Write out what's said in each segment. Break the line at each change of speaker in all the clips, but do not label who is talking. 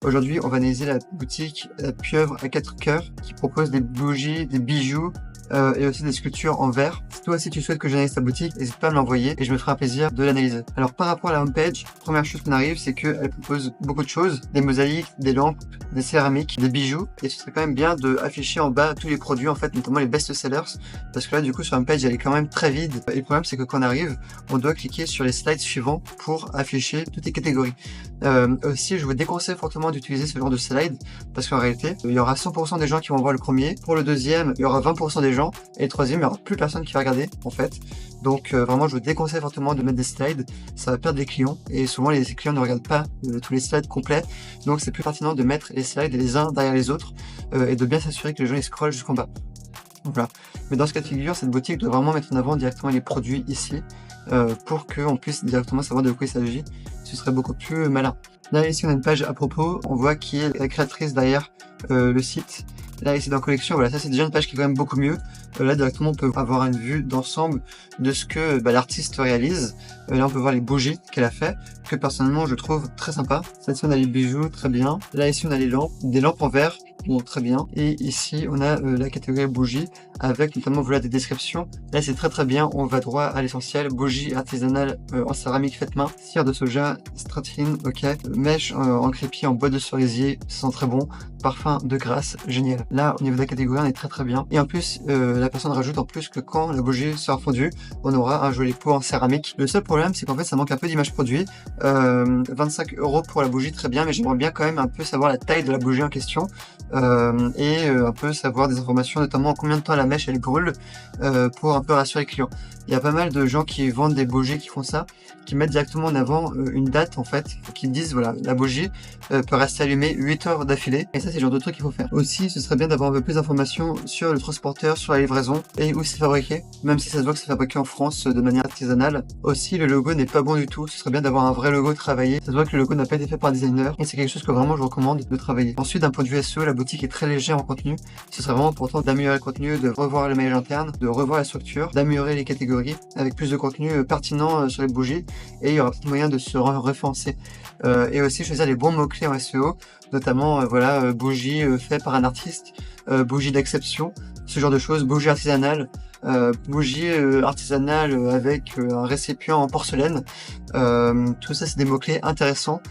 Aujourd'hui, on va analyser la boutique La Pieuvre à 4 cœurs qui propose des bougies, des bijoux et aussi des sculptures en verre. Si toi aussi tu souhaites que j'analyse ta boutique, n'hésite pas à me l'envoyer et je me ferai un plaisir de l'analyser. Alors par rapport à la homepage, première chose qu'on arrive, c'est qu'elle propose beaucoup de choses, des mosaïques, des lampes, des céramiques, des bijoux, et ce serait quand même bien de afficher en bas tous les produits en fait, notamment les best-sellers, parce que là du coup sur la homepage elle est quand même très vide. Et le problème c'est que quand on arrive, on doit cliquer sur les slides suivants pour afficher toutes les catégories. Aussi je vous déconseille fortement d'utiliser ce genre de slide, parce qu'en réalité il y aura 100% des gens qui vont voir le premier, pour le deuxième il y aura 20% des gens, et le troisième il y aura plus personne qui va regarder en fait. Donc vraiment je vous déconseille fortement de mettre des slides, ça va perdre des clients, et souvent les clients ne regardent pas tous les slides complets, donc c'est plus pertinent de mettre les slides les uns derrière les autres et de bien s'assurer que les gens ils scrollent jusqu'en bas. Voilà. Mais dans ce cas de figure, cette boutique doit vraiment mettre en avant directement les produits ici pour qu'on puisse directement savoir de quoi il s'agit. Ce serait beaucoup plus malin. Là ici on a une page à propos, on voit qui est la créatrice derrière le site. Là ici dans collection, voilà, ça c'est déjà une page qui est quand même beaucoup mieux. Là directement on peut avoir une vue d'ensemble de ce que l'artiste réalise. Là on peut voir les bougies qu'elle a fait, que personnellement je trouve très sympa. Là-ci on a les bijoux, très bien. Là ici on a les lampes, des lampes en verre, bon très bien. Et ici on a la catégorie bougies avec notamment voilà des descriptions. Là c'est très bien, on va droit à l'essentiel. Bougies artisanales en céramique faite main, cire de soja, strathine, ok, mèche en crépi en bois de cerisier, ça sent très bon, parfum de grâce, génial. Là au niveau de la catégorie on est très bien. Et en plus la personne rajoute en plus que quand la bougie sera fondue, on aura un joli pot en céramique. Le seul problème c'est qu'en fait ça manque un peu d'image produit. 25 € pour la bougie, très bien, mais j'aimerais bien quand même un peu savoir la taille de la bougie en question et un peu savoir des informations, notamment combien de temps la mèche elle brûle pour un peu rassurer les clients. Il y a pas mal de gens qui vendent des bougies qui font ça, qui mettent directement en avant une date en fait, qui disent voilà, la bougie peut rester allumée 8 heures d'affilée, et ça c'est le genre de truc qu'il faut faire. Aussi ce serait bien d'avoir un peu plus d'informations sur le transporteur, sur la livraison et où c'est fabriqué, même si ça se voit que c'est fabriqué en France de manière artisanale. Aussi le logo n'est pas bon du tout, ce serait bien d'avoir un vrai logo travaillé, ça se voit que le logo n'a pas été fait par un designer et c'est quelque chose que vraiment je recommande de travailler. Ensuite d'un point de vue SEO, la boutique est très légère en contenu, ce serait vraiment important d'améliorer le contenu, de revoir le maillage interne, de revoir la structure, d'améliorer les catégories avec plus de contenu pertinent sur les bougies, et il y aura peut-être moyen de se référencer et aussi choisir les bons mots-clés en SEO, notamment voilà, bougie fait par un artiste, bougie d'exception, ce genre de choses, bougie artisanale, bougie artisanale avec un récipient en porcelaine. Tout ça c'est des mots-clés intéressants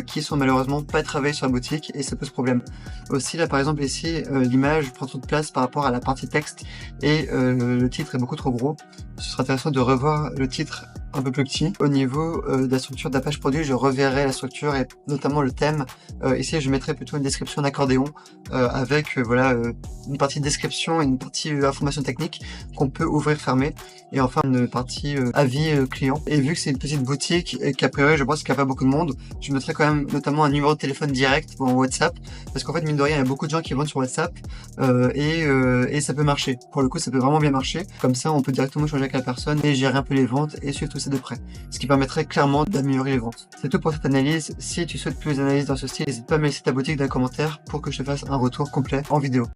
qui sont malheureusement pas travaillés sur la boutique et ça pose problème. Aussi là par exemple ici l'image prend trop de place par rapport à la partie texte et le titre est beaucoup trop gros. Ce serait intéressant de revoir le titre un peu plus petit. Au niveau de la structure de la page produit, je reverrai la structure et notamment le thème. Ici je mettrai plutôt une description d'accordéon avec voilà une partie description et une partie information technique qu'on peut ouvrir fermer, et enfin une partie avis client. Et vu que c'est une petite boutique et qu'a priori je pense qu'il n'y a pas beaucoup de monde, je mettrai quand même notamment un numéro de téléphone direct ou en WhatsApp, parce qu'en fait mine de rien il y a beaucoup de gens qui vendent sur WhatsApp et ça peut marcher. Pour le coup ça peut vraiment bien marcher, comme ça on peut directement échanger avec la personne et gérer un peu les ventes et suivre tout ça de près, ce qui permettrait clairement d'améliorer les ventes. C'est tout pour cette analyse. Si tu souhaites plus d'analyses dans ce style, n'hésite pas à me laisser ta boutique dans les commentaires pour que je te fasse un retour complet en vidéo.